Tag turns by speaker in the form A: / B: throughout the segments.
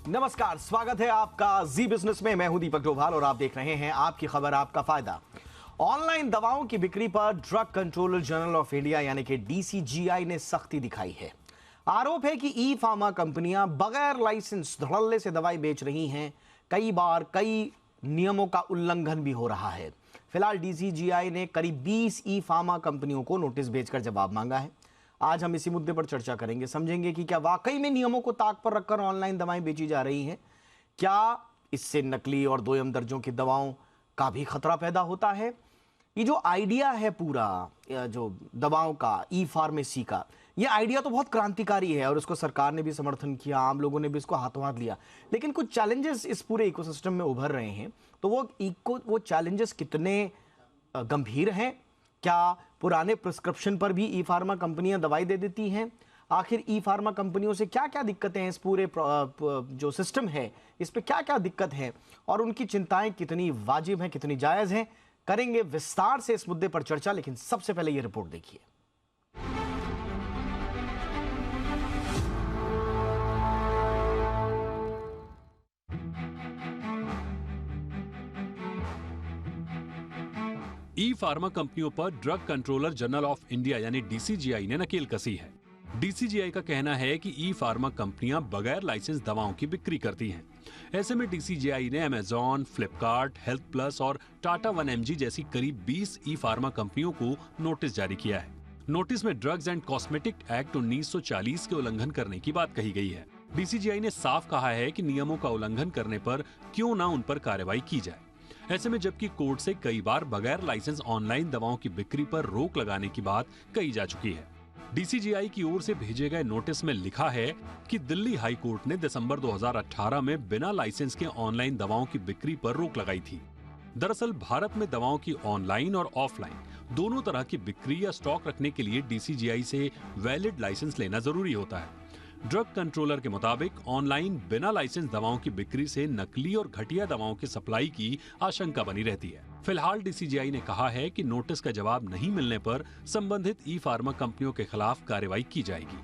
A: नमस्कार, स्वागत है आपका जी बिजनेस में। मैं हूं दीपक डोभाल और आप देख रहे हैं आपकी खबर आपका फायदा। ऑनलाइन दवाओं की बिक्री पर drug controller general of India यानी कि डीसीजीआई ने सख्ती दिखाई है। आरोप है कि ई फार्मा कंपनियां बगैर लाइसेंस धड़ल्ले से दवाई बेच रही हैं। कई बार कई नियमों का उल्लंघन भी हो रहा है। फिलहाल डीसीजीआई ने करीब 20 ई फार्मा कंपनियों को नोटिस भेजकर जवाब मांगा है। आज हम इसी मुद्दे पर चर्चा करेंगे, समझेंगे कि क्या वाकई में नियमों को ताक पर रखकर ऑनलाइन दवाएं बेची जा रही हैं, क्या इससे नकली और दोयम दर्जों की दवाओं का भी खतरा पैदा होता है। ये जो आइडिया है पूरा जो दवाओं का, ई फार्मेसी का, ये आइडिया तो बहुत क्रांतिकारी है और उसको सरकार ने भी समर्थन किया, आम लोगों ने भी इसको हाथों हाथ लिया। लेकिन कुछ चैलेंजेस इस पूरे इकोसिस्टम में उभर रहे हैं, तो वो चैलेंजेस कितने गंभीर हैं? क्या पुराने प्रिस्क्रिप्शन पर भी ई फार्मा कंपनियां दवाई दे देती हैं? आखिर ई फार्मा कंपनियों से क्या क्या दिक्कतें हैं? इस पूरे जो सिस्टम है इस पे क्या क्या दिक्कत है और उनकी चिंताएं कितनी वाजिब हैं, कितनी जायज हैं? करेंगे विस्तार से इस मुद्दे पर चर्चा, लेकिन सबसे पहले ये रिपोर्ट देखिए।
B: ई फार्मा कंपनियों पर drug controller general of India यानी डीसीजीआई ने नकेल कसी है। डीसीजीआई का कहना है कि ई फार्मा कंपनियां बगैर लाइसेंस दवाओं की बिक्री करती हैं। ऐसे में डीसीजीआई ने अमेजॉन, फ्लिपकार्ट, हेल्थ प्लस और टाटा 1mg जैसी करीब 20 ई फार्मा कंपनियों को नोटिस जारी किया है। नोटिस में ड्रग्स एंड कॉस्मेटिक एक्ट 1940 के उल्लंघन करने की बात कही गई है। डीसीजीआई ने साफ कहा है कि नियमों का उल्लंघन करने पर क्यों न उन पर कार्रवाई की जाए। ऐसे में जबकि कोर्ट से कई बार बगैर लाइसेंस ऑनलाइन दवाओं की बिक्री पर रोक लगाने की बात कही जा चुकी है। डीसीजीआई की ओर से भेजे गए नोटिस में लिखा है कि दिल्ली हाई कोर्ट ने दिसंबर 2018 में बिना लाइसेंस के ऑनलाइन दवाओं की बिक्री पर रोक लगाई थी। दरअसल भारत में दवाओं की ऑनलाइन और ऑफलाइन दोनों तरह की बिक्री या स्टॉक रखने के लिए डीसीजीआई से वैलिड लाइसेंस लेना जरूरी होता है। ड्रग कंट्रोलर के मुताबिक ऑनलाइन बिना लाइसेंस दवाओं की बिक्री से नकली और घटिया दवाओं की सप्लाई की आशंका बनी रहती है। फिलहाल डीसीजीआई ने कहा है कि नोटिस का जवाब नहीं मिलने पर संबंधित ई फार्मा कंपनियों के खिलाफ कार्रवाई की जाएगी।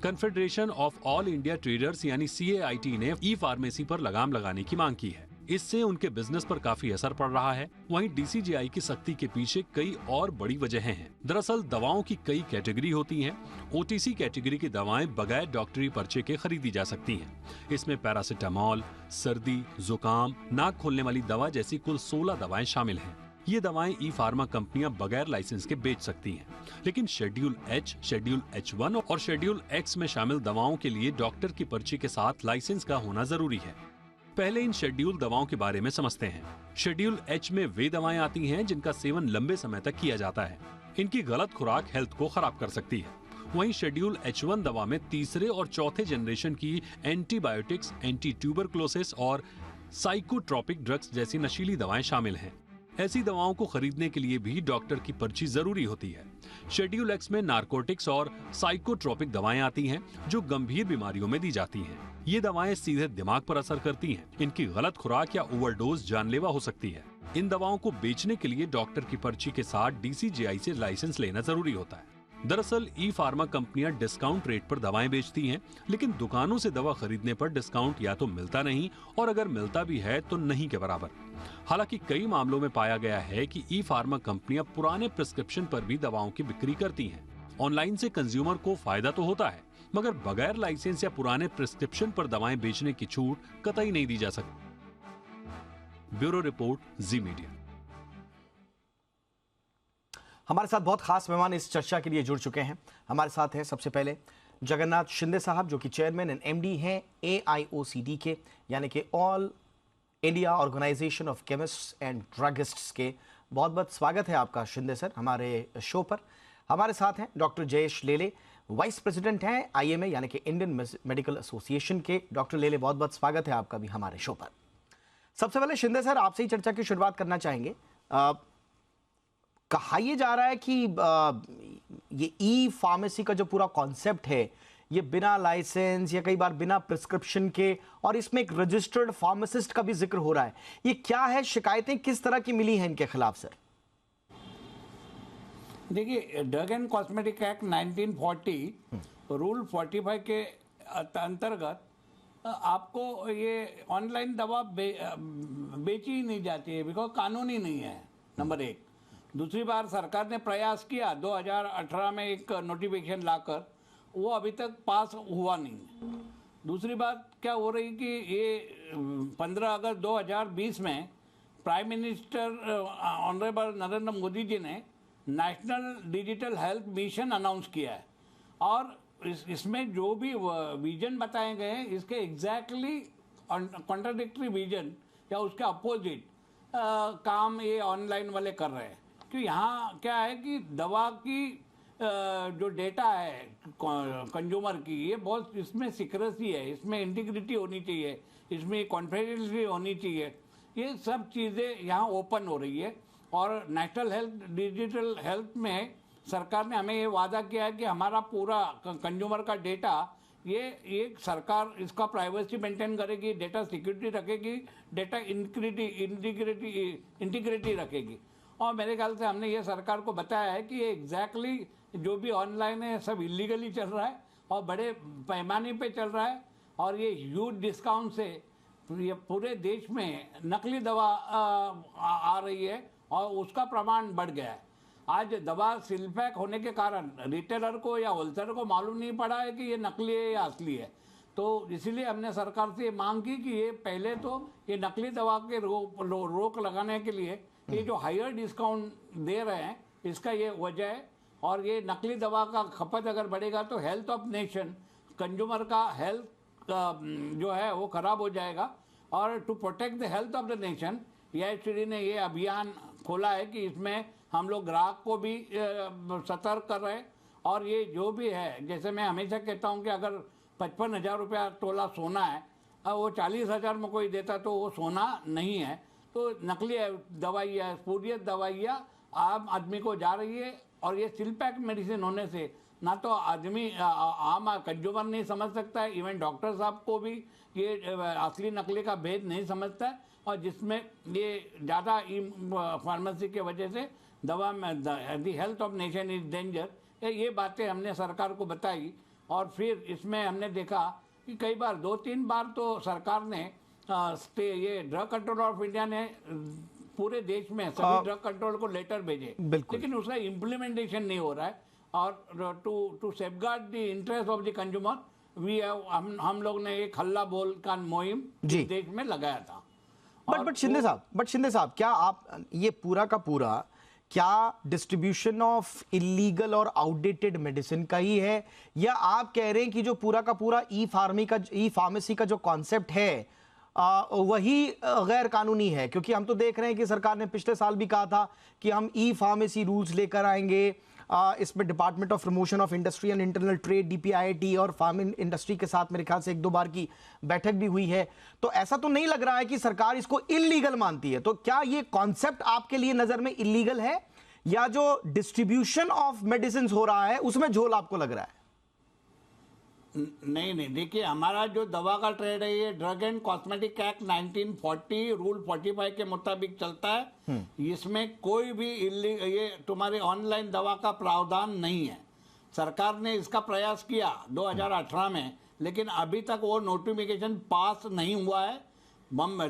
B: Confederation of all India traders यानी CAIT ने ई फार्मेसी पर लगाम लगाने की मांग की है। इससे उनके बिजनेस पर काफी असर पड़ रहा है। वहीं डीसीजीआई की सख्ती के पीछे कई और बड़ी वजहें हैं। दरअसल दवाओं की कई कैटेगरी होती हैं। OTC कैटेगरी की दवाएं बगैर डॉक्टरी पर्चे के खरीदी जा सकती हैं। इसमें पैरासिटामोल, सर्दी, जुकाम, नाक खोलने वाली दवा जैसी कुल 16 दवाएं शामिल हैं। ये दवाएं ई फार्मा कंपनियां बगैर लाइसेंस के बेच सकती हैं। लेकिन शेड्यूल H, शेड्यूल H1 और शेड्यूल X में शामिल दवाओं के लिए डॉक्टर की पर्ची के साथ लाइसेंस का होना जरूरी है। पहले इन शेड्यूल दवाओं के बारे में समझते हैं। शेड्यूल H में वे दवाएं आती हैं जिनका सेवन लंबे समय तक किया जाता है। इनकी गलत खुराक हेल्थ को खराब कर सकती है। वहीं शेड्यूल H1 दवा में तीसरे और चौथे जनरेशन की एंटीबायोटिक्स, एंटी ट्यूबरक्लोसिस और साइकोट्रोपिक ड्रग्स जैसी नशीली दवाएं शामिल हैं। ऐसी दवाओं को खरीदने के लिए भी डॉक्टर की पर्ची जरूरी होती है। शेड्यूल X में नारकोटिक्स और साइकोट्रोपिक दवाएं आती हैं जो गंभीर बीमारियों में दी जाती हैं। ये दवाएं सीधे दिमाग पर असर करती हैं। इनकी गलत खुराक या ओवरडोज जानलेवा हो सकती है। इन दवाओं को बेचने के लिए डॉक्टर की पर्ची के साथ डीसीजीआई से लाइसेंस लेना जरूरी होता है। दरअसल ई फार्मा कंपनियां डिस्काउंट रेट पर दवाएं बेचती हैं, लेकिन दुकानों से दवा खरीदने पर डिस्काउंट या तो मिलता नहीं और अगर मिलता भी है तो नहीं के बराबर। हालांकि कई मामलों में पाया गया है कि ई फार्मा कंपनियां पुराने प्रिस्क्रिप्शन पर भी दवाओं की बिक्री करती हैं। ऑनलाइन से कंज्यूमर को फायदा तो होता है, मगर बगैर लाइसेंस या पुराने प्रिस्क्रिप्शन पर दवाएं बेचने की छूट कतई नहीं दी जा सकती। ब्यूरो रिपोर्ट, जी मीडिया।
A: हमारे साथ बहुत खास मेहमान इस चर्चा के लिए जुड़ चुके हैं। हमारे साथ हैं सबसे पहले जगन्नाथ शिंदे साहब, जो कि चेयरमैन एंड MD हैं AIOCD के, यानी कि all India organisation of chemists and druggists के। बहुत बहुत स्वागत है आपका शिंदे सर हमारे शो पर। हमारे साथ हैं डॉक्टर जयेश लेले, वाइस प्रेसिडेंट हैं IMA यानी कि इंडियन मेडिकल एसोसिएशन के। डॉक्टर लेले, बहुत बहुत स्वागत है आपका भी हमारे शो पर। सबसे पहले शिंदे सर, आपसे ही चर्चा की शुरुआत करना चाहेंगे। कहा यह जा रहा है कि ये ई फार्मेसी का जो पूरा कॉन्सेप्ट है, ये बिना लाइसेंस या कई बार बिना प्रिस्क्रिप्शन के, और इसमें एक रजिस्टर्ड फार्मासिस्ट का भी जिक्र हो रहा है। ये क्या है? शिकायतें किस तरह की मिली हैं इनके खिलाफ सर?
C: देखिए, drug and cosmetic act 1940 rule 45 के अंतर्गत आपको ये ऑनलाइन दवा बेची ही नहीं जाती है, बिकॉज कानून ही नहीं है, नंबर एक। दूसरी बार सरकार ने प्रयास किया 2018 में एक नोटिफिकेशन लाकर, वो अभी तक पास हुआ नहीं। दूसरी बात क्या हो रही कि ये 15 अगस्त 2020 में prime minister honourable Narendra Modi ji ने national digital health mission announce किया है, और इसमें जो भी विजन बताए गए हैं इसके एग्जैक्टली कॉन्ट्राडिक्टरी विजन या उसके अपोजिट काम ये ऑनलाइन वाले कर रहे हैं। कि यहाँ क्या है कि दवा की जो डेटा है कंज्यूमर की, ये बहुत इसमें सिक्रेसी है, इसमें इंटीग्रिटी होनी चाहिए, इसमें कॉन्फिडेंशियलिटी होनी चाहिए, ये सब चीज़ें यहाँ ओपन हो रही है। और नेशनल हेल्थ डिजिटल हेल्थ में सरकार ने हमें ये वादा किया है कि हमारा पूरा कंज्यूमर का डेटा ये सरकार इसका प्राइवेसी मेंटेन करेगी, डेटा सिक्योरिटी रखेगी, डेटा इंटीग्रिटी रखेगी। और मेरे ख्याल से हमने ये सरकार को बताया है कि ये एग्जैक्टली जो भी ऑनलाइन है सब इलीगली चल रहा है और बड़े पैमाने पे चल रहा है, और ये ह्यूज डिस्काउंट से ये पूरे देश में नकली दवा आ रही है और उसका प्रमाण बढ़ गया है। आज दवा सीलपैक होने के कारण रिटेलर को या होलसेलर को मालूम नहीं पड़ा है कि ये नकली है या असली है। तो इसीलिए हमने सरकार से मांग की कि ये पहले तो ये नकली दवा के रोक लगाने के लिए ये जो हायर डिस्काउंट दे रहे हैं इसका ये वजह है। और ये नकली दवा का खपत अगर बढ़ेगा तो हेल्थ ऑफ नेशन, कंज्यूमर का हेल्थ जो है वो खराब हो जाएगा। और to protect the health of the nation AIOCD ने ये अभियान खोला है कि इसमें हम लोग ग्राहक को भी सतर्क कर रहे हैं। और ये जो भी है, जैसे मैं हमेशा कहता हूँ कि अगर 55,000 रुपया तोला सोना है और वो 40,000 में कोई देता तो वो सोना नहीं है। तो नकली दवाइयाँ, स्पूरियस दवाइयाँ आम आदमी को जा रही है। और ये सीलपैक मेडिसिन होने से ना तो आदमी आम कंज्यूमर नहीं समझ सकता है, इवन डॉक्टर साहब को भी ये असली नकली का भेद नहीं समझता है। और जिसमें ये ज़्यादा फार्मेसी के वजह से दवा में the health of nation is danger, ये बातें हमने सरकार को बताई। और फिर इसमें हमने देखा कि कई बार 2-3 बार तो सरकार ने ये ड्रग कंट्रोल ऑफ इंडिया ने पूरे देश में सभी ड्रग कंट्रोल को लेटर भेजे, लेकिन उसका इम्प्लीमेंटेशन नहीं हो रहा है। और to safeguard the interest of the consumer हम लोग ने एक हल्ला बोल का मुहिम देश में लगाया था।
A: बट शिंदे साहब क्या आप ये पूरा का पूरा क्या डिस्ट्रीब्यूशन ऑफ इलीगल और आउटडेटेड मेडिसिन का ही है, या आप कह रहे हैं कि जो पूरा का पूरा ई फार्मेसी का जो कॉन्सेप्ट है वही गैर कानूनी है? क्योंकि हम तो देख रहे हैं कि सरकार ने पिछले साल भी कहा था कि हम ई फार्मेसी रूल्स लेकर आएंगे, इसमें department of promotion of industry and internal trade DPIIT और फार्म इंडस्ट्री के साथ मेरे ख्याल से 1-2 बार की बैठक भी हुई है। तो ऐसा तो नहीं लग रहा है कि सरकार इसको इलीगल मानती है। तो क्या ये कॉन्सेप्ट आपके लिए नजर में इलीगल है, या जो डिस्ट्रीब्यूशन ऑफ मेडिसिन हो रहा है उसमें झोल आपको लग रहा है?
C: नहीं, देखिए हमारा जो दवा का ट्रेड है ये drug and cosmetic act 1940 rule 45 के मुताबिक चलता है। इसमें कोई भी ये तुम्हारी ऑनलाइन दवा का प्रावधान नहीं है। सरकार ने इसका प्रयास किया 2018 में, लेकिन अभी तक वो नोटिफिकेशन पास नहीं हुआ है।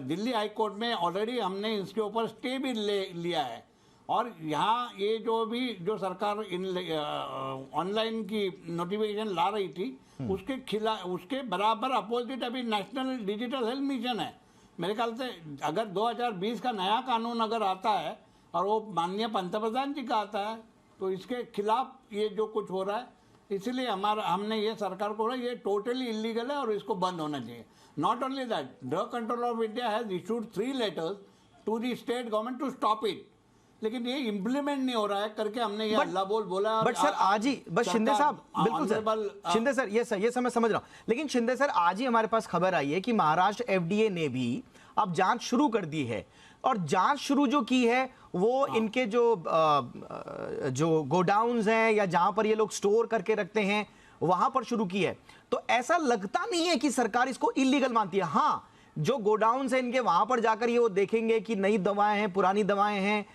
C: दिल्ली हाई कोर्ट में ऑलरेडी हमने इसके ऊपर स्टे भी लिया है। और यहाँ ये जो सरकार ऑनलाइन की नोटिफिकेशन ला रही थी उसके खिलाफ, उसके बराबर अपोजिट अभी नेशनल डिजिटल हेल्थ मिशन है। मेरे ख्याल से अगर 2020 का नया कानून अगर आता है और वो माननीय पंतप्रधान जी का आता है तो इसके खिलाफ ये जो कुछ हो रहा है, इसलिए हमने ये सरकार को ये टोटली इलीगल है और इसको बंद होना चाहिए। Not only that, drug control of India has issued 3 letters to the state government to stop it, लेकिन ये इम्प्लीमेंट नहीं हो रहा है करके हमने ये अल्लाह बोल बोला।
A: बट सर आज ही बस शिंदे साहब, बिल्कुल सर, शिंदे सर ये सब मैं समझ रहा हूं, लेकिन शिंदे सर आज ही हमारे पास खबर आई है कि महाराष्ट्र FDA ने भी अब जांच शुरू कर दी है। और जांच शुरू जो की है वो इनके जो गोडाउन्स हैं या जहां पर ये लोग स्टोर करके रखते हैं वहां पर शुरू की है। तो ऐसा लगता नहीं है कि सरकार इसको इलीगल मानती है। हाँ, जो गोडाउन्स हैं इनके वहां पर जाकर ये वो देखेंगे कि नई दवाएं हैं, पुरानी दवाएं हैं,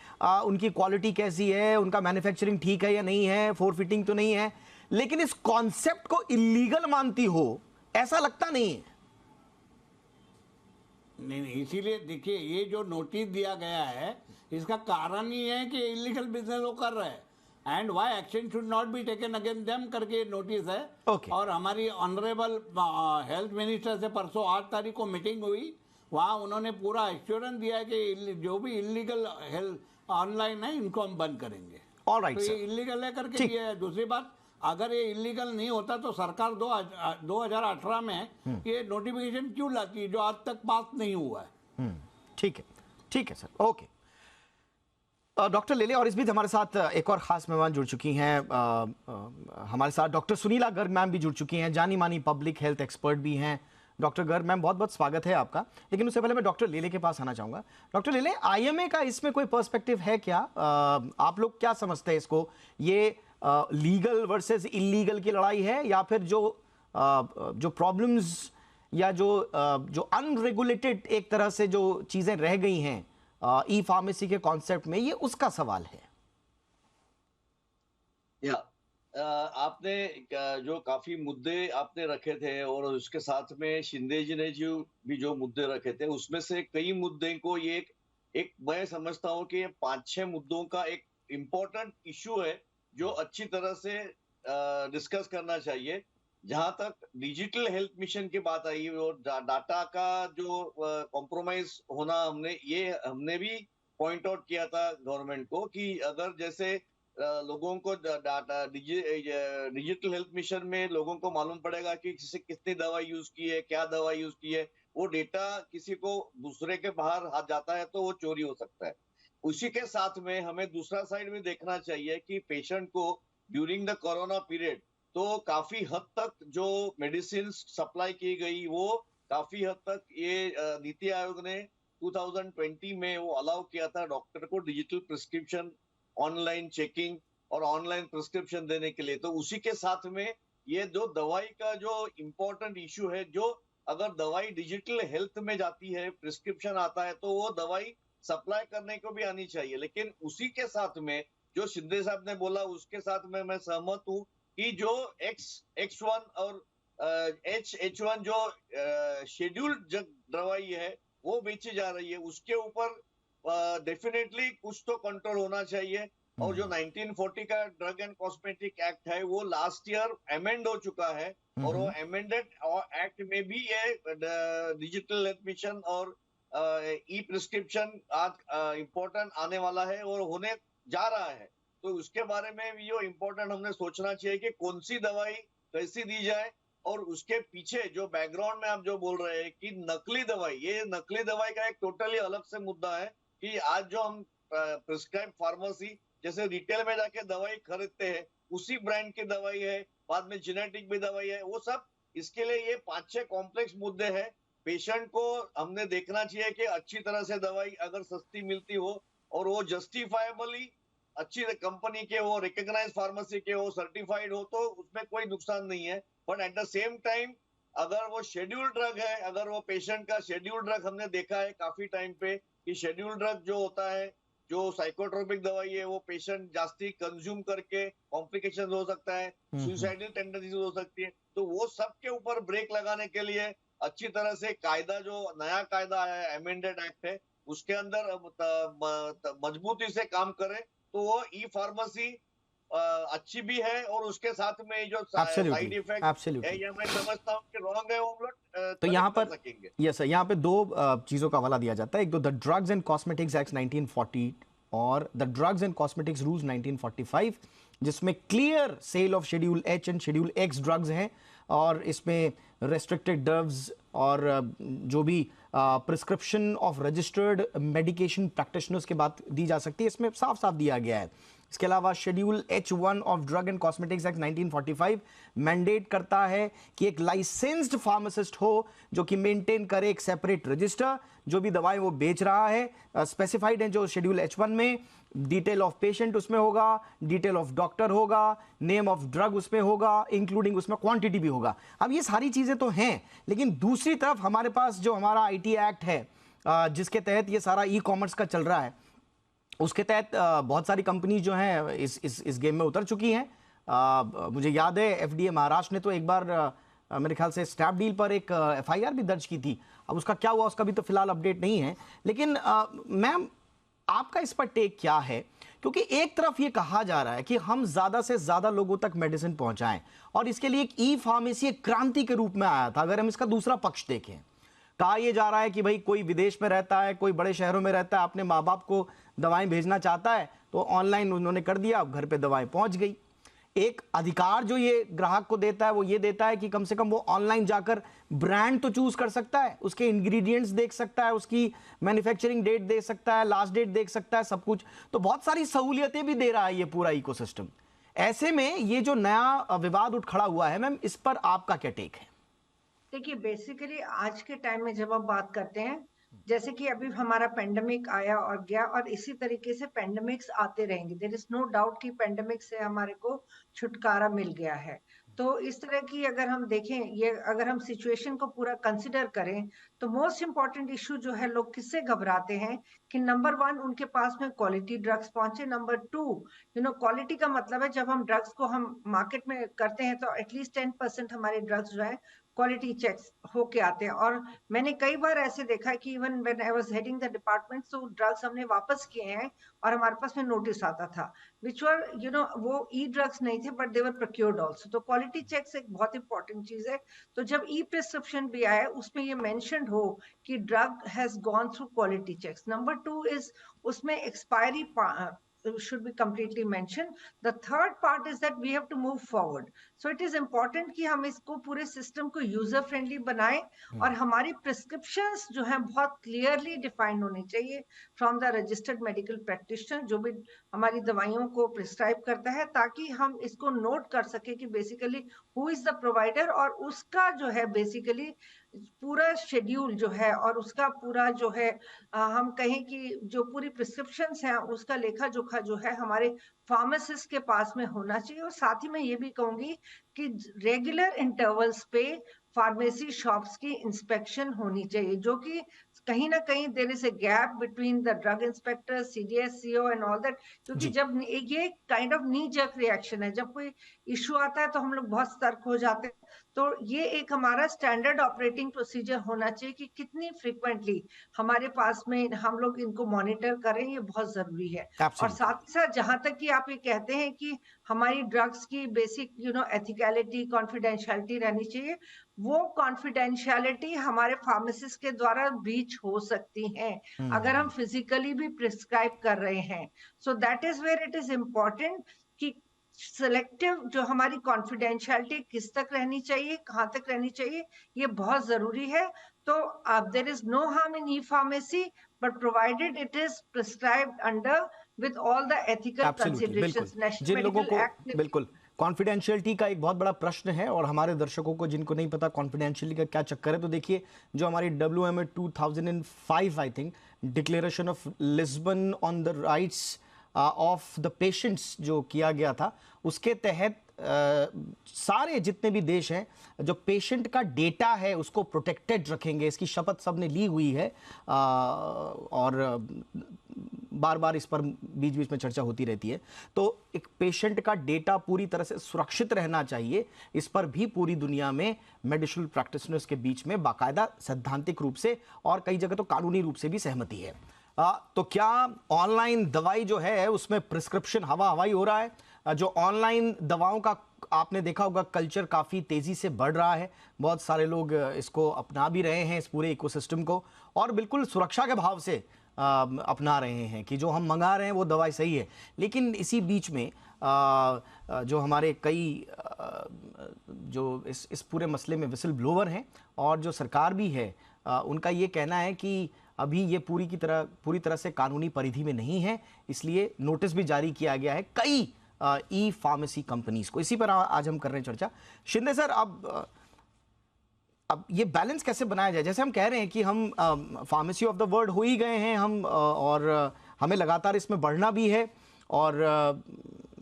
A: उनकी क्वालिटी कैसी है, उनका मैन्युफैक्चरिंग ठीक है या नहीं है, फोरफिटिंग तो नहीं है। लेकिन इस कॉन्सेप्ट को इलीगल मानती हो ऐसा लगता नहीं है।
C: नहीं नहीं, इसीलिए देखिए ये जो नोटिस दिया गया है इसका कारण ही है कि इलीगल बिजनेस वो कर रहे हैं and why action should not be taken against them करके नोटिस है।
A: Okay.
C: और हमारी ऑनरेबल हेल्थ मिनिस्टर से परसों 8 तारीख को मीटिंग हुई, वहाँ उन्होंने पूरा एश्योरेंस दिया है कि जो भी इलीगल हेल्थ ऑनलाइन है इनको हम बंद करेंगे।
A: ऑल राइट
C: तो ये
A: सर,
C: इलीगल है करके
A: ठीक।
C: दिया है। दूसरी बात, अगर ये इलीगल नहीं होता तो सरकार 2018 में ये नोटिफिकेशन क्यों लाती जो आज तक पास नहीं हुआ है।
A: ठीक है सर, ओके। डॉक्टर लेले, और इस बीच हमारे साथ एक और खास मेहमान जुड़ चुकी हैं। हमारे साथ डॉक्टर सुनीला गर्ग मैम भी जुड़ चुकी हैं, जानी मानी पब्लिक हेल्थ एक्सपर्ट भी हैं। डॉक्टर गर्ग मैम, बहुत बहुत स्वागत है आपका। लेकिन उससे पहले मैं डॉक्टर लेले के पास आना चाहूंगा। डॉक्टर लेले, आईएमए का इसमें कोई पर्सपेक्टिव है क्या? आप लोग क्या समझते हैं इसको? ये लीगल वर्सेस इलीगल की लड़ाई है, या फिर जो प्रॉब्लम्स या जो अनरेगुलेटेड एक तरह से जो चीजें रह गई हैं ई फार्मेसी के कॉन्सेप्ट में, ये उसका सवाल है?
D: या आपने जो काफी मुद्दे आपने रखे थे और उसके साथ में शिंदे जी ने जो मुद्दे रखे थे, उसमें से कई मुद्दे को ये एक मैं समझता हूँ कि ये 5-6 मुद्दों का एक इम्पोर्टेंट इश्यू है जो अच्छी तरह से डिस्कस करना चाहिए। जहां तक डिजिटल हेल्थ मिशन की बात आई और डाटा का जो कॉम्प्रोमाइज होना, हमने भी पॉइंट आउट किया था गवर्नमेंट को कि अगर जैसे लोगों को डाटा डिजिटल हेल्थ मिशन में लोगों को मालूम पड़ेगा कि कितनी दवा यूज की है, क्या दवा यूज की है, वो डेटा किसी को दूसरे के बाहर हाथ जाता है तो वो चोरी हो सकता है। उसी के साथ में हमें दूसरा साइड भी देखना चाहिए कि पेशेंट को ड्यूरिंग द कोरोना पीरियड तो काफी हद तक जो मेडिसिन सप्लाई की गई वो काफी हद तक ये नीति आयोग ने 2020 में वो अलाउ किया था डॉक्टर को डिजिटल प्रिस्क्रिप्शन, ऑनलाइन चेकिंग और ऑनलाइन प्रिस्क्रिप्शन देने के लिए। तो उसी के साथ में ये जो दवाई का जो इम्पोर्टेंट इश्यू है, जो अगर दवाई डिजिटल हेल्थ में जाती है, प्रिस्क्रिप्शन आता है, तो वो दवाई सप्लाई करने को भी आनी चाहिए। लेकिन उसी के साथ में जो शिंदे साहब ने बोला उसके साथ में मैं सहमत हूँ कि जो X1 और H1 जो शेड्यूल्ड दवाई है वो बेची जा रही है, उसके ऊपर डेफिनेटली कुछ तो कंट्रोल होना चाहिए। और जो 1940 का ड्रग एंड कॉस्मेटिक एक्ट है वो लास्ट ईयर अमेंड हो चुका है और वो अमेंडेड एक्ट में भी ये डिजिटल हेल्थ मिशन और ई प्रिस्क्रिप्शन आज इम्पोर्टेंट आने वाला है और होने जा रहा है। तो उसके बारे में भी जो इम्पोर्टेंट हमने सोचना चाहिए कि कौन सी दवाई कैसी दी जाए। और उसके पीछे जो बैकग्राउंड में आप जो बोल रहे हैं कि नकली दवाई, ये नकली दवाई का एक टोटली अलग से मुद्दा है कि आज जो हम प्रिस्क्राइब फार्मेसी जैसे रिटेल में जाके दवाई खरीदते हैं, उसी ब्रांड की दवाई है, बाद में जेनेटिक भी दवाई है, वो सब इसके लिए ये 5-6 कॉम्प्लेक्स मुद्दे हैं। पेशेंट को हमने देखना चाहिए कि अच्छी तरह से दवाई अगर सस्ती मिलती हो और वो जस्टिफाइबली अच्छी कंपनी के हो, रिकॉग्नाइज फार्मेसी के हो, सर्टिफाइड हो, तो उसमें कोई नुकसान नहीं है। But at the same time अगर वो शेड्यूल ड्रग है, अगर वो पेशेंट का शेड्यूल ड्रग, हमने देखा है काफी टाइम पे कि शेड्यूल ड्रग जो होता है, जो साइकोट्रोपिक दवाई है, वो पेशेंट जास्ती कंज्यूम करके कॉम्प्लिकेशन हो सकता है, सुसाइडल टेंडेंसीज हो सकती है। तो वो सब के ऊपर ब्रेक लगाने के लिए अच्छी तरह से कायदा, जो नया कायदा है, अमेंडेड एक्ट है, उसके अंदर मजबूती से काम करे तो वो ई फार्मेसी अच्छी भी है और उसके साथ में जो साइड इफेक्ट है, या मैं समझता हूँ कि रॉन्ग है, वो हम लोग
A: तो यहाँ पर यस सर, यहाँ पे दो चीजों का हवाला दिया जाता है। एक तो the drugs and cosmetics act 1940 और the drugs and cosmetics rules 1945, जिसमें clear sale of schedule H and schedule X drugs हैं और इसमें रेस्ट्रिक्टेड ड्रग्स और जो भी prescription of registered medication practitioners की बात दी जा सकती है, इसमें साफ साफ दिया गया है। इसके अलावा schedule H1 of drug and cosmetics act 1945 mandate करता है कि एक लाइसेंस्ड फार्मासिस्ट हो जो कि मेंटेन करे एक सेपरेट रजिस्टर, जो भी दवाएं वो बेच रहा है स्पेसिफाइड है जो शेड्यूल H1 में, डिटेल ऑफ पेशेंट उसमें होगा, डिटेल ऑफ डॉक्टर होगा, नेम ऑफ ड्रग उसमें होगा, इंक्लूडिंग उसमें क्वांटिटी भी होगा। अब ये सारी चीजें तो हैं, लेकिन दूसरी तरफ हमारे पास जो हमारा IT एक्ट है जिसके तहत ये सारा ई कॉमर्स का चल रहा है, उसके तहत बहुत सारी कंपनी जो हैं इस गेम में उतर चुकी हैं। मुझे याद है FDA महाराष्ट्र ने तो एक बार मेरे ख्याल से स्नैपडील पर एक एफआईआर भी दर्ज की थी। अब उसका क्या हुआ उसका भी तो फिलहाल अपडेट नहीं है। लेकिन मैम, आपका इस पर टेक क्या है? क्योंकि एक तरफ ये कहा जा रहा है कि हम ज्यादा से ज्यादा लोगों तक मेडिसिन पहुंचाएं, और इसके लिए एक ई फार्मेसी एक क्रांति के रूप में आया था। अगर हम इसका दूसरा पक्ष देखें, कहा यह जा रहा है कि भाई कोई विदेश में रहता है, कोई बड़े शहरों में रहता है, अपने माँ बाप को दवाएं भेजना चाहता है तो ऑनलाइन उन्होंने कर दिया, घर पे दवाएं पहुंच गई। एक अधिकार जो ये ग्राहक को देता है वो ये देता है कि कम से कम वो ऑनलाइन जाकर ब्रांड तो चूज कर सकता है, उसके इंग्रेडिएंट्स देख सकता है, उसकी मैन्युफैक्चरिंग डेट देख सकता है, लास्ट डेट देख सकता है, सब कुछ। तो बहुत सारी सहूलियतें भी दे रहा है ये पूरा इकोसिस्टम। ऐसे में ये जो नया विवाद उठ खड़ा हुआ है, मैम, इस पर आपका क्या टेक है?
E: देखिए, बेसिकली आज के टाइम में जब हम बात करते हैं, जैसे कि अभी हमारा पेंडेमिक आया और गया, और इसी तरीके से पेंडेमिक्स आते रहेंगे। देयर इज नो डाउट कि पेंडेमिक से हमारे को छुटकारा मिल गया है। तो इस तरह की अगर हम देखें, ये अगर हम सिचुएशन को पूरा कंसिडर करें, तो मोस्ट इंपॉर्टेंट इशू जो है, लोग किससे घबराते हैं कि नंबर 1 उनके पास में क्वालिटी ड्रग्स पहुंचे, नंबर 2 क्वालिटी का मतलब है जब हम ड्रग्स को हम मार्केट में करते हैं तो एटलीस्ट 10% हमारे ड्रग्स जो है क्वालिटी चेक्स होके आते हैं। और मैंने कई बार ऐसे देखा है कि even when I was heading the department, तो ड्रग्स हमने वापस किए हैं और हमारे पास में नोटिस आता था विच वर वो ई ड्रग्स नहीं थे but they were procured also. तो क्वालिटी चेक्स एक बहुत इंपॉर्टेंट चीज है। तो जब ई प्रिस्क्रिप्शन भी आया उसमें ये मेंशन्ड हो कि drug has gone through quality checks. Number 2 is उसमें expiry should be completely mentioned. The third part is that we have to move forward. So it is important कि हम इसको पूरे सिस्टम को यूजर फ्रेंडली बनाएं, और हमारी प्रिस्क्रिप्शंस जो हैं बहुत क्लियरली डिफाइंड होनी चाहिए from the registered medical practitioner जो भी हमारी दवाइयों को प्रिस्क्राइब करता है, ताकि हम इसको नोट कर सके कि basically who is the provider, और उसका जो है बेसिकली पूरा शेड्यूल जो है और उसका पूरा जो है हम कहें कि जो पूरी प्रिस्क्रिप्शंस हैं उसका लेखा जोखा जो है हमारे फार्मासिस्ट के पास में होना चाहिए। और साथ ही मैं ये भी कहूंगी कि रेगुलर इंटरवल्स पे फार्मेसी शॉप्स की इंस्पेक्शन होनी चाहिए, जो कि कहीं ना कहीं there is a gap between the drug inspector, CDS, CO and all that. क्योंकि जब ये kind of knee jerk reaction है, जब कोई इशू आता है तो हम लोग बहुत सतर्क हो जाते हैं। तो ये एक हमारा स्टैंडर्ड ऑपरेटिंग प्रोसीजर होना चाहिए कि कितनी फ्रीक्वेंटली हमारे पास में हम लोग इनको मॉनिटर करें, ये बहुत जरूरी है। और साथ ही साथ जहां तक कि आप ये कहते हैं कि हमारी ड्रग्स की बेसिक एथिकलिटी, कॉन्फिडेंशियलिटी रहनी चाहिए, वो कॉन्फिडेंशियलिटी हमारे फार्मासिस्ट के द्वारा ब्रीच हो सकती है अगर हम फिजिकली भी प्रिस्क्राइब कर रहे हैं। So that is where it is important कि सिलेक्टिव जो हमारी कॉन्फिडेंशियलिटी किस तक रहनी चाहिए, कहां तक रहनी चाहिए, ये बहुत जरूरी है। तो there is no harm in e pharmacy but provided it is prescribed under with all the ethical considerations.
A: जिन लोगों को बिल्कुल कॉन्फिडेंशियलिटी का एक बहुत बड़ा प्रश्न है, और हमारे दर्शकों को जिनको नहीं पता कॉन्फिडेंशियलिटी का क्या चक्कर है, तो देखिए जो हमारी WMA 2005 I think declaration of Lisbon on the rights of the patients जो किया गया था, उसके तहत सारे जितने भी देश हैं जो पेशेंट का डेटा है उसको प्रोटेक्टेड रखेंगे, इसकी शपथ सबने ली हुई है। और बार बार इस पर बीच बीच में चर्चा होती रहती है। तो एक पेशेंट का डेटा पूरी तरह से सुरक्षित रहना चाहिए, इस पर भी पूरी दुनिया में मेडिकल प्रैक्टिशनर्स के बीच में बाकायदा सैद्धांतिक रूप से और कई जगह तो कानूनी रूप से भी सहमति है। तो क्या ऑनलाइन दवाई जो है उसमें प्रिस्क्रिप्शन हवा हवाई हो रहा है? जो ऑनलाइन दवाओं का आपने देखा होगा कल्चर काफ़ी तेज़ी से बढ़ रहा है, बहुत सारे लोग इसको अपना भी रहे हैं, इस पूरे इकोसिस्टम को, और बिल्कुल सुरक्षा के भाव से अपना रहे हैं कि जो हम मंगा रहे हैं वो दवाई सही है। लेकिन इसी बीच में जो हमारे कई जो इस पूरे मसले में विसल ब्लोवर हैं और जो सरकार भी है, उनका ये कहना है कि अभी ये पूरी तरह से कानूनी परिधि में नहीं है, इसलिए नोटिस भी जारी किया गया है कई ई फार्मेसी कंपनीज को। इसी पर आज हम कर रहे हैं चर्चा। शिंदे सर, अब ये बैलेंस कैसे बनाया जाए? जैसे हम कह रहे हैं कि हम फार्मेसी ऑफ द वर्ल्ड हो ही गए हैं हम, और हमें लगातार इसमें बढ़ना भी है और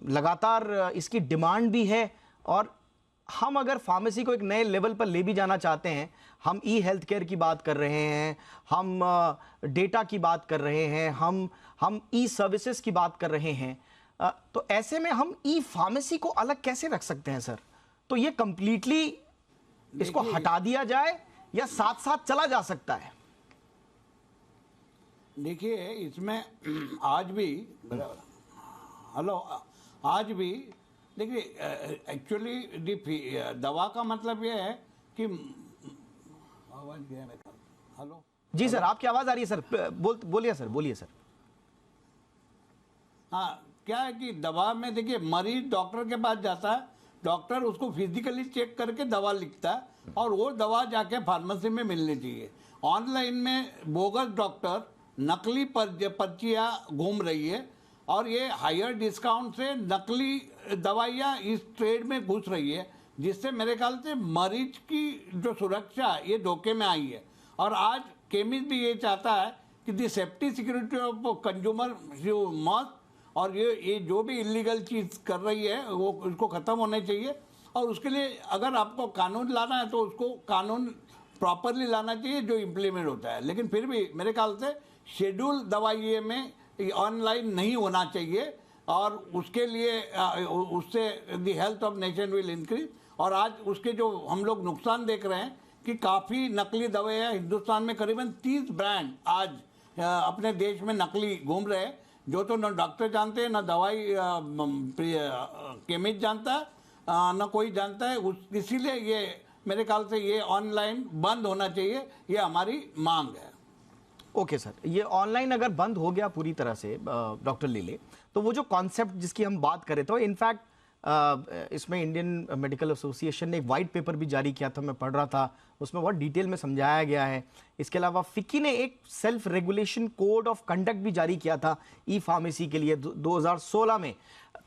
A: लगातार इसकी डिमांड भी है, और हम अगर फार्मेसी को एक नए लेवल पर ले भी जाना चाहते हैं, हम ई हेल्थ केयर की बात कर रहे हैं, हम डेटा की बात कर रहे हैं, हम ई सर्विसेज की बात कर रहे हैं, तो ऐसे में हम ई फार्मेसी को अलग कैसे रख सकते हैं सर? तो ये कंप्लीटली इसको हटा दिया जाए या साथ साथ चला जा सकता है?
C: देखिए इसमें आज भी, हेलो, आज भी देखिए एक्चुअली दवा का मतलब ये है कि आवाज गया मेरा, हेलो
A: जी सर, आपकी आवाज आ रही है सर, बोलिए सर, बोलिए सर।
C: हाँ, क्या है कि दवा में देखिए मरीज डॉक्टर के पास जाता है, डॉक्टर उसको फिजिकली चेक करके दवा लिखता है और वो दवा जाके फार्मेसी में मिलनी चाहिए। ऑनलाइन में बोगस डॉक्टर नकली पर्चियाँ घूम रही है और ये हायर डिस्काउंट से नकली दवाइयाँ इस ट्रेड में घुस रही है, जिससे मेरे ख्याल से मरीज की जो सुरक्षा ये धोखे में आई है। और आज केमिस्ट भी ये चाहता है कि दी सेफ्टी सिक्योरिटी ऑफ कंज्यूमर जो मस्ट, और ये जो भी इलीगल चीज़ कर रही है वो उसको ख़त्म होने चाहिए। और उसके लिए अगर आपको कानून लाना है तो उसको कानून प्रॉपरली लाना चाहिए जो इम्प्लीमेंट होता है। लेकिन फिर भी मेरे ख्याल से शेड्यूल दवाई में ऑनलाइन नहीं होना चाहिए और उसके लिए उससे the health of nation will increase. और आज उसके जो हम लोग नुकसान देख रहे हैं कि काफ़ी नकली दवाइयाँ हिंदुस्तान में करीबन 30 ब्रांड आज अपने देश में नकली घूम रहे हैं, जो तो न डॉक्टर जानते हैं, न दवाई केमिस्ट जानता है, न कोई जानता है। इसीलिए ये मेरे ख्याल से ये ऑनलाइन बंद होना चाहिए, ये हमारी मांग है।
A: ओके सर, ये ऑनलाइन अगर बंद हो गया पूरी तरह से डॉक्टर लीले, तो वो जो कॉन्सेप्ट जिसकी हम बात कर रहे थे, इनफैक्ट इसमें इंडियन मेडिकल एसोसिएशन ने एक वाइट पेपर भी जारी किया था, मैं पढ़ रहा था, उसमें बहुत डिटेल में समझाया गया है। इसके अलावा फिक्की ने एक self regulation code of conduct भी जारी किया था ई फार्मेसी के लिए 2016 में।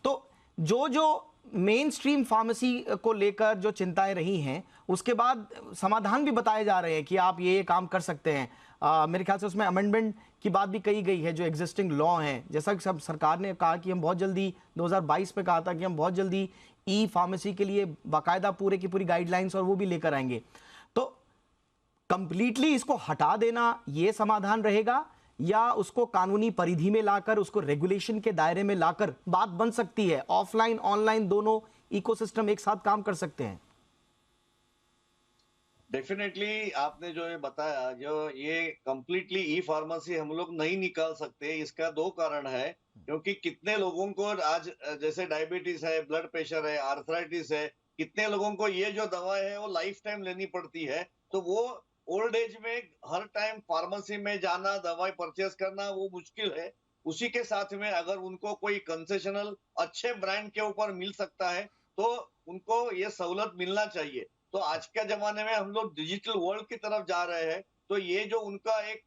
A: तो जो मेन स्ट्रीम फार्मेसी को लेकर जो चिंताएं रही हैं, उसके बाद समाधान भी बताए जा रहे हैं कि आप ये काम कर सकते हैं। मेरे ख्याल से उसमें अमेंडमेंट की बात भी कही गई है जो एग्जिस्टिंग लॉ हैं। जैसा कि सब सरकार ने कहा कि हम बहुत जल्दी 2022 में कहा था कि हम बहुत जल्दी ई फार्मेसी के लिए बाकायदा पूरे की पूरी गाइडलाइंस और वो भी लेकर आएंगे। तो कंप्लीटली इसको हटा देना ये समाधान रहेगा या उसको कानूनी परिधि में लाकर उसको रेगुलेशन के दायरे में लाकर बात बन सकती है? ऑफलाइन ऑनलाइन दोनों इकोसिस्टम एक साथ काम कर सकते हैं?
D: डेफिनेटली आपने जो ये बताया, जो ये कंप्लीटली ई फार्मेसी हम लोग नहीं निकाल सकते। इसका दो कारण है, क्योंकि कितने लोगों को आज जैसे डायबिटीज है, ब्लड प्रेशर है, आर्थराइटिस है, कितने लोगों को ये जो दवा है वो लाइफ टाइम लेनी पड़ती है। तो वो ओल्ड एज में हर टाइम फार्मेसी में जाना, दवाई परचेस करना वो मुश्किल है। उसी के साथ में अगर उनको कोई कंसेशनल अच्छे ब्रांड के ऊपर मिल सकता है तो उनको ये सहूलत मिलना चाहिए। तो आज के जमाने में हम लोग डिजिटल वर्ल्ड की तरफ जा रहे हैं, तो ये जो उनका एक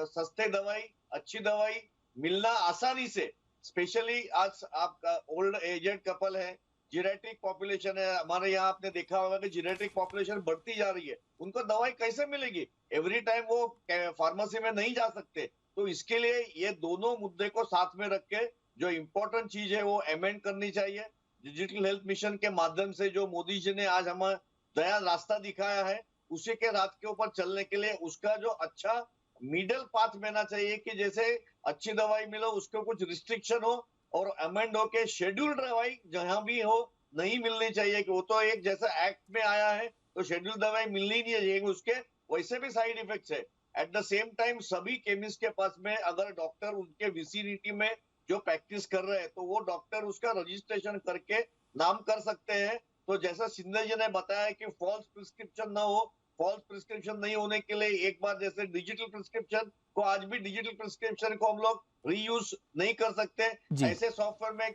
D: सस्ते दवाई, अच्छी दवाई मिलना आसानी से, स्पेशली आज आपका ओल्ड एजेड कपल है, जीरेट्रिक पॉपुलेशन है हमारे यहाँ, आपने देखा होगा कि जीरेट्रिक पॉपुलेशन बढ़ती जा रही है, उनको दवाई कैसे मिलेगी? एवरी टाइम वो फार्मेसी में नहीं जा सकते। तो इसके लिए ये दोनों मुद्दे को साथ में रख के जो इम्पोर्टेंट चीज है वो अमेंड करनी चाहिए। डिजिटल हेल्थ मिशन के माध्यम से जो मोदी जी ने आज हमें नया रास्ता दिखाया है, उसी के रात के ऊपर चलने के लिए उसका जो अच्छा मिडल पाथ देना चाहिए कि जैसे अच्छी दवाई मिलो, उसको कुछ रिस्ट्रिक्शन हो और अमेंड हो के शेड्यूल्ड दवाई जहां भी हो नहीं मिलनी चाहिए। कि वो तो एक जैसा एक्ट में आया है तो शेड्यूल्ड दवाई मिलनी नहीं चाहिए, उसके वैसे भी साइड इफेक्ट्स है। एट द सेम टाइम सभी केमिस्ट के पास में अगर डॉक्टर उनके विसिनिटी में जो प्रैक्टिस कर रहे हैं तो वो डॉक्टर उसका रजिस्ट्रेशन करके नाम कर सकते हैं। तो जैसा सिंधे जी ने बताया कि फॉल्स प्रिस्क्रिप्शन ना हो, फॉल्स प्रिस्क्रिप्शन नहीं होने के लिए एक बार जैसे डिजिटल प्रिस्क्रिप्शन को, आज भी डिजिटल प्रिस्क्रिप्शन को हम लोग रीयूज नहीं कर सकते, ऐसे सॉफ्टवेयर में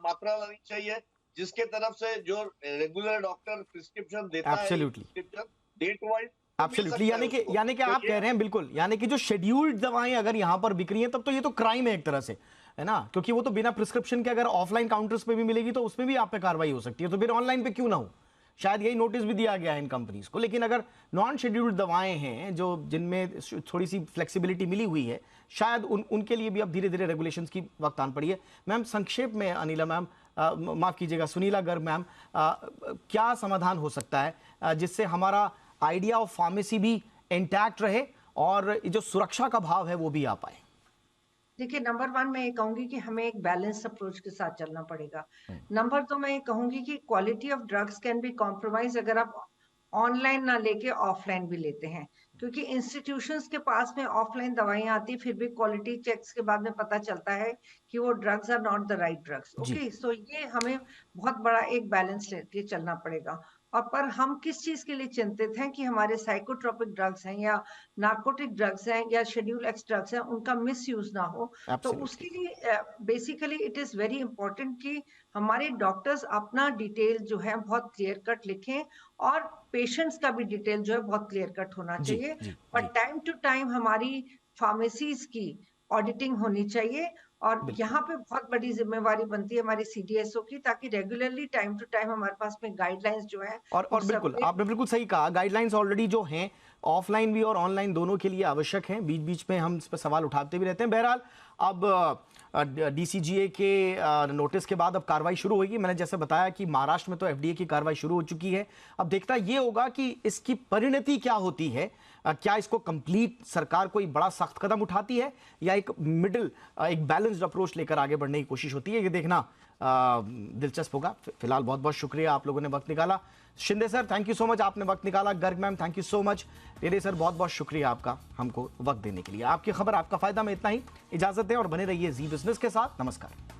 D: मात्रा लानी चाहिए जिसके तरफ से जो रेगुलर डॉक्टर प्रिस्क्रिप्शन देता है, डेट वाइज।
A: एब्सोल्युटली, यानी कि आप कह रहे हैं बिल्कुल, यानी कि जो शेड्यूल्ड दवाएं अगर यहां पर बिक रही हैं तब तो ये तो क्राइम है एक तरह से, है ना? क्योंकि वो तो बिना प्रिस्क्रिप्शन के अगर ऑफलाइन काउंटर्स पे भी मिलेगी तो उसमें भी आप पे कार्रवाई हो सकती है, तो फिर ऑनलाइन पे क्यों ना हो? शायद यही नोटिस भी दिया गया है इन कंपनीज को। लेकिन अगर नॉन शेड्यूल्ड दवाएं हैं जो जिनमें थोड़ी सी फ्लेक्सिबिलिटी मिली हुई है, शायद उनके लिए भी अब धीरे धीरे रेगुलेशंस की वक्त आन पड़ी है। मैम संक्षेप में, अनिला मैम, माफ कीजिएगा सुनीला गर्ग मैम, क्या समाधान हो सकता है जिससे हमारा आइडिया ऑफ फार्मेसी भी इंटैक्ट रहे और जो सुरक्षा का भाव है वो भी आ पाए?
E: देखिए, नंबर 1 मैं ये कहूंगी कि हमें एक बैलेंस अप्रोच के साथ चलना पड़ेगा। नंबर 2 मैं ये कहूंगी कि quality of drugs can be compromise अगर आप ऑनलाइन ना लेके ऑफलाइन भी लेते हैं, क्योंकि इंस्टीट्यूशंस के पास में ऑफलाइन दवाइयां आती फिर भी क्वालिटी चेक्स के बाद में पता चलता है कि वो drugs are not the right drugs.
A: जी।
E: ओके, सो ये हमें बहुत बड़ा एक बैलेंस लेके चलना पड़ेगा। और पर हम किस चीज के लिए चिंतित हैं कि हमारे साइकोट्रोपिक ड्रग्स हैं या नार्कोटिक ड्रग्स हैं या शेड्यूल एक्स ड्रग्स हैं, उनका मिस यूज ना हो। तो
A: एब्सोल्युटली।
E: उसके लिए basically it is very important कि हमारे डॉक्टर्स अपना डिटेल जो है बहुत क्लियर कट लिखें, और पेशेंट्स का भी डिटेल जो है बहुत क्लियर कट होना
A: जी
E: चाहिए।
A: जी
E: और
A: जी।
E: टाइम टू टाइम हमारी फार्मेसीज की ऑडिटिंग होनी चाहिए, और
A: बिल्कुल।
E: यहाँ पे बहुत बड़ी जिम्मेवारी बनती है हमारी सीडीएसओ की, ताकि रेगुलरली टाइम टू टाइम हमारे पास में गाइडलाइंस जो है वो
A: और बिल्कुल
E: सबमिट।
A: आपने बिल्कुल सही कहा, गाइडलाइंस ऑलरेडी जो हैं ऑफलाइन भी और ऑनलाइन दोनों के लिए आवश्यक हैं। बीच बीच में हम इस पर सवाल उठाते भी रहते हैं। बहरहाल अब डीसीजीए के नोटिस के बाद अब कार्रवाई शुरू होगी। मैंने जैसे बताया कि महाराष्ट्र में तो एफडीए की कार्रवाई शुरू हो चुकी है। अब देखना ये होगा कि इसकी परिणति क्या होती है। क्या इसको कंप्लीट सरकार कोई बड़ा सख्त कदम उठाती है या एक मिडिल एक बैलेंस्ड अप्रोच लेकर आगे बढ़ने की कोशिश होती है, ये देखना दिलचस्प होगा। फिलहाल बहुत बहुत शुक्रिया, आप लोगों ने वक्त निकाला। Shinde sir thank you so much, आपने वक्त निकाला। Garg ma'am thank you so much. Rere sir बहुत बहुत शुक्रिया आपका हमको वक्त देने के लिए। आपकी खबर आपका फायदा में इतना ही। इजाजत दें और बने रहिए जी बिजनेस के साथ। नमस्कार।